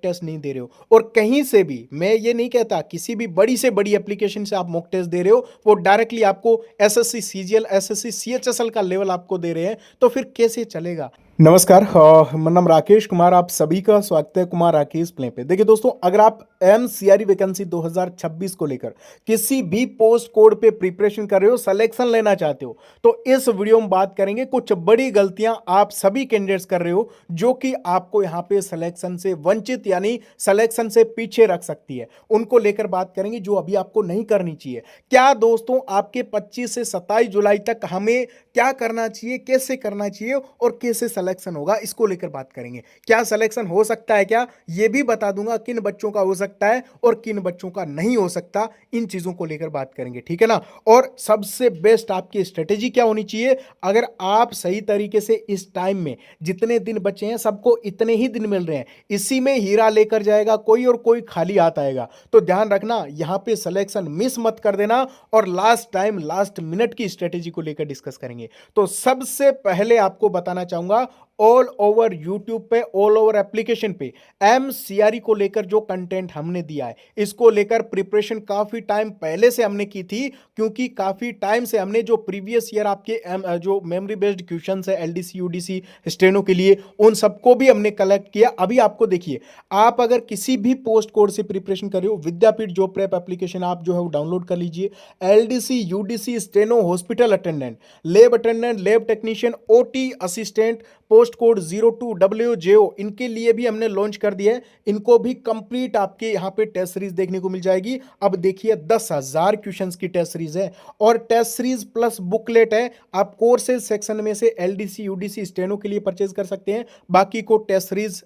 Test नहीं दे रहे हो और कहीं से भी, मैं ये नहीं कहता किसी भी बड़ी से बड़ी एप्लीकेशन से आप मॉक टेस्ट दे रहे हो, वो डायरेक्टली आपको एसएससी सीजीएल एसएससी सीएचएसएल का लेवल आपको दे रहे हैं, तो फिर कैसे चलेगा। नमस्कार, मेरा नाम राकेश कुमार, आप सभी का स्वागत है कुमार राकेश प्ले पे। देखिए दोस्तों, अगर आप एमसीआरई वैकेंसी 2026 को लेकर किसी भी पोस्ट कोड पे प्रिपरेशन कर रहे हो, सिलेक्शन लेना चाहते हो, तो इस वीडियो में बात करेंगे कुछ बड़ी गलतियां आप सभी कैंडिडेट्स कर रहे हो जो कि आपको यहां पे सिलेक्शन से वंचित यानी सिलेक्शन से पीछे रख सकती है। उनको लेकर बात करेंगे जो अभी आपको नहीं करनी चाहिए। क्या दोस्तों, आपके 25 से 27 जुलाई तक हमें क्या करना चाहिए, कैसे करना चाहिए और कैसे सिलेक्शन होगा, इसको लेकर बात करेंगे। क्या सिलेक्शन हो सकता है, क्या ये भी बता दूंगा किन बच्चों का हो सकता है और किन बच्चों का नहीं हो सकता, इन चीजों को लेकर बात करेंगे, ठीक है ना। और सबसे बेस्ट आपकी स्ट्रेटेजी क्या होनी चाहिए, अगर आप सही तरीके से इस टाइम में, जितने दिन बचे हैं सबको इतने ही दिन मिल रहे हैं, इसी में हीरा लेकर जाएगा कोई और कोई खाली हाथ आएगा। तो ध्यान रखना, यहां पे सिलेक्शन मिस मत कर देना। और लास्ट टाइम लास्ट मिनट की स्ट्रेटेजी को लेकर डिस्कस करेंगे। तो सबसे पहले आपको बताना चाहूंगा, ऑल ओवर यूट्यूब पे, ऑल ओवर एप्लीकेशन पे एमसीआरई को लेकर जो कंटेंट हमने दिया है, इसको लेकर प्रिपरेशन काफी टाइम पहले से हमने की थी, क्योंकि काफी टाइम से हमने जो प्रीवियस ईयर आपके जो मेमोरी बेस्ड क्वेश्चंस है एलडीसी यूडीसी स्टेनो के लिए, उन सबको भी हमने कलेक्ट किया। अभी आपको देखिए, आप अगर किसी भी पोस्ट कोड से प्रिपरेशन कर रहे हो, विद्यापीठ जॉब प्रेप एप्लीकेशन आप जो है वो डाउनलोड कर लीजिए। LDC UDC steno, hospital attendant, lab technician, OT assistant, post code 02WJO, इनके लिए भी हमने लॉन्च कर दिया है। इनको भी कंप्लीट आपके यहां पे टेस्ट सीरीज देखने को मिल जाएगी। अब देखिए 10,000 क्वेश्चंस की टेस्ट सीरीज है और टेस्ट सीरीज प्लस बुकलेट है। आप कोर्सेज सेक्शन में से एलडीसी यूडीसी स्टेनो के लिए परचेज कर सकते हैं, बाकी को टेस्ट सीरीज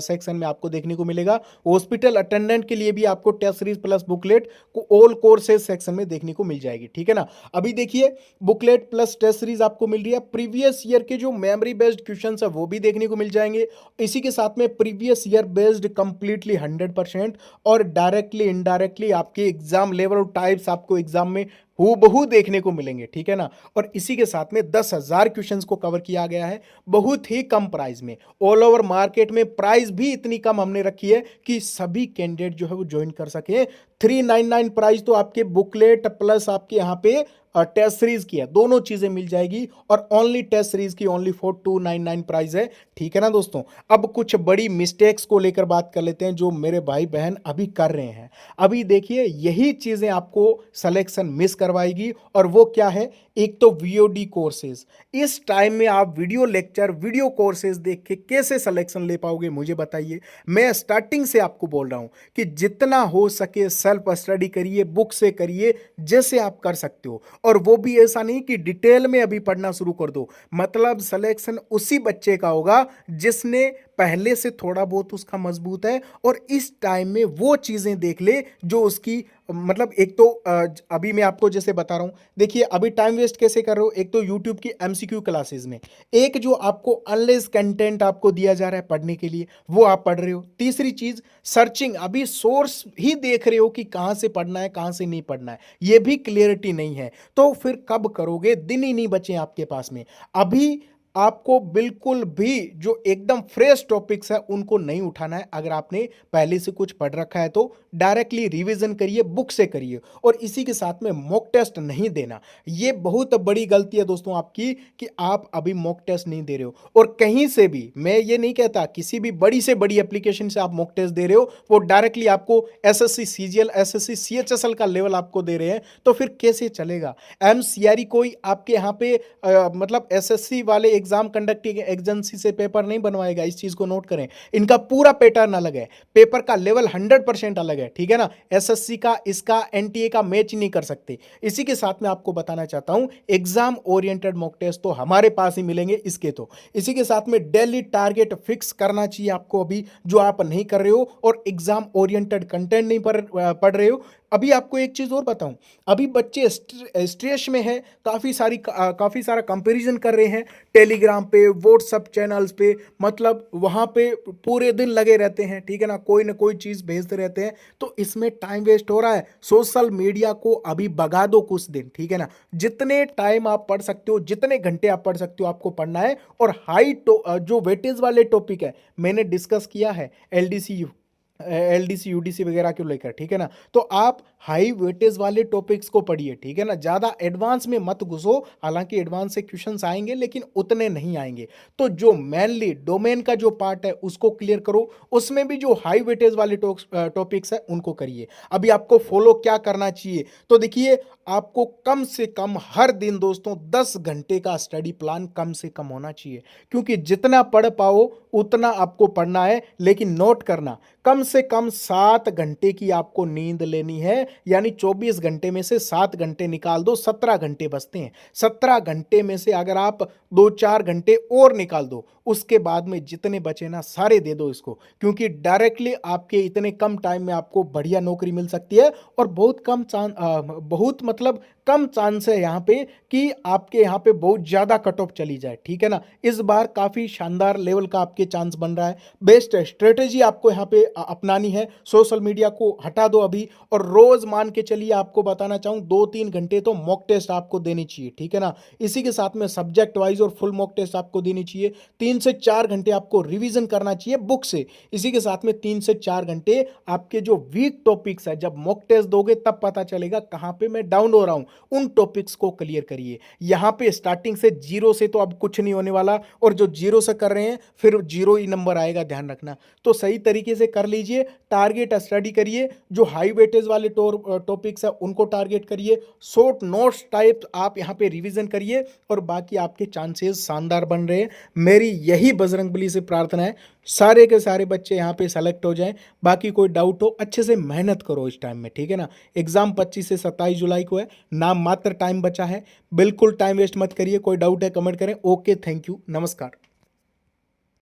सेक्शन में आपको देखने को मिलेगा। हॉस्पिटल अटेंडेंट के लिए भी आपको टेस्ट सीरीज प्लस बुकलेट को ऑल कोर्सेज सेक्शन में देखने को मिल जाएगी, ठीक है ना। अभी देखिए, बुकलेट प्लस टेस्ट सीरीज आपको मिल रही है। प्रीवियस ईयर के जो मेमोरी बेस्ड क्वेश्चंस है वो भी देखने को मिल जाएंगे। इसी के साथ में प्रीवियस ईयर बेस्ड कंप्लीटली 100% और डायरेक्टली इनडायरेक्टली आपके एग्जाम लेवल और टाइप्स आपको एग्जाम में हूबहू देखने को मिलेंगे, ठीक है ना। और इसी के साथ में 10,000 क्वेश्चंस को कवर किया गया है बहुत ही कम प्राइस में। ऑल ओवर मार्केट में प्राइस भी इतनी कम हमने रखी है कि सभी कैंडिडेट जो है वो ज्वाइन कर सके। 399 प्राइस तो आपके बुकलेट प्लस आपके यहाँ पे टेस्ट सीरीज की है, दोनों चीजें मिल जाएगी। और ओनली टेस्ट सीरीज की ओनली 4299 प्राइस है, ठीक है ना दोस्तों। अब कुछ बड़ी मिस्टेक्स को लेकर बात कर लेते हैं जो मेरे भाई बहन अभी कर रहे हैं। अभी देखिए, यही चीजें आपको सिलेक्शन मिस करवाएगी। और वो क्या है, एक तो वीओडी कोर्सेज। इस टाइम में आप वीडियो लेक्चर, वीडियो कोर्सेज देख के कैसे सिलेक्शन ले पाओगे, मुझे बताइए। मैं स्टार्टिंग से आपको बोल रहा हूं कि जितना हो सके सेल्फ स्टडी करिए, बुक से करिए, जैसे आप कर सकते हो। और वो भी ऐसा नहीं कि डिटेल में अभी पढ़ना शुरू कर दो। मतलब सिलेक्शन उसी बच्चे का होगा जिसने पहले से थोड़ा बहुत उसका मजबूत है और इस टाइम में वो चीजें देख ले जो उसकी, मतलब एक तो अभी मैं आपको जैसे बता रहा हूं, देखिए अभी टाइम वेस्ट कैसे कर रहे हो। एक तो यूट्यूब की एमसीक्यू क्लासेस में एक जो आपको अनलेस कंटेंट आपको दिया जा रहा है पढ़ने के लिए, वो आप पढ़ रहे हो। तीसरी चीज, सर्चिंग, अभी सोर्स ही देख रहे हो कि कहां से पढ़ना है कहां से नहीं पढ़ना है, ये भी क्लियरिटी नहीं है। तो फिर कब करोगे, दिन ही नहीं बचे आपके पास में। अभी आपको बिल्कुल भी जो एकदम फ्रेश टॉपिक्स है उनको नहीं उठाना है। अगर आपने पहले से कुछ पढ़ रखा है तो डायरेक्टली रिवीजन करिए, बुक से करिए। और इसी के साथ में मॉक टेस्ट नहीं देना, ये बहुत बड़ी गलती है दोस्तों आपकी कि आप अभी मॉक टेस्ट नहीं दे रहे हो। और कहीं से भी, मैं ये नहीं कहता किसी भी बड़ी से बड़ी एप्लीकेशन से आप मॉक टेस्ट दे रहे हो, वो डायरेक्टली आपको एसएससी सीजीएल एसएससी सीएचएसएल का लेवल आपको दे रहे हैं, तो फिर कैसे चलेगा। एमसीआरई कोई आपके यहाँ पे मतलब एसएससी वाले एग्जाम कंडक्टिंग एजेंसी से पेपर नहीं बनवाएगा, इस चीज को नोट करें। इनका पूरा पैटर्न अलग है, पेपर का लेवल 100% अलग है, ठीक है ना। एसएससी का इसका एनटीए का मैच नहीं कर सकते। इसी के साथ में आपको बताना चाहता हूं, एग्जाम ओरिएंटेड मॉक टेस्ट तो हमारे पास ही मिलेंगे इसके। तो इसी के साथ में डेली टारगेट फिक्स करना चाहिए आपको अभी, जो आप नहीं कर रहे हो, और एग्जाम ओरिएंटेड कंटेंट नहीं पढ़ रहे हो। अभी आपको एक चीज और बताऊं, अभी बच्चे स्ट्रेस में है, काफी सारा कंपैरिजन कर रहे हैं। टेलीग्राम पे, व्हाट्सअप चैनल्स पे, मतलब वहाँ पे पूरे दिन लगे रहते हैं, ठीक है ना, कोई ना कोई चीज़ भेजते रहते हैं, तो इसमें टाइम वेस्ट हो रहा है। सोशल मीडिया को अभी भगा दो कुछ दिन, ठीक है ना, जितने टाइम आप पढ़ सकते हो, जितने घंटे आप पढ़ सकते हो आपको पढ़ना है। और जो वेटेज वाले टॉपिक है मैंने डिस्कस किया है, एलडीसी यूडीसी वगैरह को लेकर, ठीक है ना, तो आप हाई वेटेज वाले टॉपिक्स को पढ़िए, ठीक है ना, ज़्यादा एडवांस में मत घुसो। हालांकि एडवांस से क्वेश्चंस आएंगे लेकिन उतने नहीं आएंगे। तो जो मेनली डोमेन का जो पार्ट है उसको क्लियर करो, उसमें भी जो हाई वेटेज वाले टॉपिक्स है उनको करिए। अभी आपको फॉलो क्या करना चाहिए, तो देखिए, आपको कम से कम हर दिन दोस्तों 10 घंटे का स्टडी प्लान कम से कम होना चाहिए, क्योंकि जितना पढ़ पाओ उतना आपको पढ़ना है। लेकिन नोट करना, कम से कम 7 घंटे की आपको नींद लेनी है, यानी 24 घंटे में से 7 घंटे निकाल दो, 17 घंटे बचते हैं। 17 घंटे में से अगर आप 2-4 घंटे और निकाल दो, उसके बाद में जितने बचे ना सारे दे दो इसको, क्योंकि डायरेक्टली आपके इतने कम टाइम में आपको बढ़िया नौकरी मिल सकती है। और बहुत मतलब कम चांस है यहाँ पे कि आपके यहाँ पे बहुत ज़्यादा कट ऑफ चली जाए, ठीक है ना। इस बार काफ़ी शानदार लेवल का आपके चांस बन रहा है। बेस्ट स्ट्रेटेजी आपको यहाँ पे अपनानी है, सोशल मीडिया को हटा दो अभी, और रोज़ मान के चलिए, आपको बताना चाहूँ 2-3 घंटे तो मॉक टेस्ट आपको देनी चाहिए, ठीक है ना। इसी के साथ में सब्जेक्ट वाइज और फुल मॉक टेस्ट आपको देनी चाहिए। 3 से 4 घंटे आपको रिवीजन करना चाहिए बुक से। इसी के साथ में 3 से 4 घंटे आपके जो वीक टॉपिक्स है, जब मॉक टेस्ट दोगे तब पता चलेगा कहाँ पे मैं डाउन हो रहा हूँ, उन टॉपिक्स को क्लियर करिए। यहाँ पे स्टार्टिंग से जीरो से तो अब कुछ नहीं होने वाला, और जो जीरो से कर रहे हैं फिर जीरो ही नंबर आएगा, ध्यान रखना। तो सही तरीके से कर लीजिए, टारगेट स्टडी करिए, जो हाई वेटेज वाले टॉपिक्स है उनको टारगेट करिए, शॉर्ट नोट्स टाइप आप यहाँ पे रिवीजन करिए, और बाकी आपके चांसेस शानदार बन रहे हैं। मेरी यही बजरंगबली से प्रार्थना है, सारे के सारे बच्चे यहाँ पे सेलेक्ट हो जाएं। बाकी कोई डाउट हो, अच्छे से मेहनत करो इस टाइम में, ठीक है ना। एग्जाम 25 से 27 जुलाई को है, नाम मात्र टाइम बचा है, बिल्कुल टाइम वेस्ट मत करिए। कोई डाउट है कमेंट करें। ओके, थैंक यू, नमस्कार।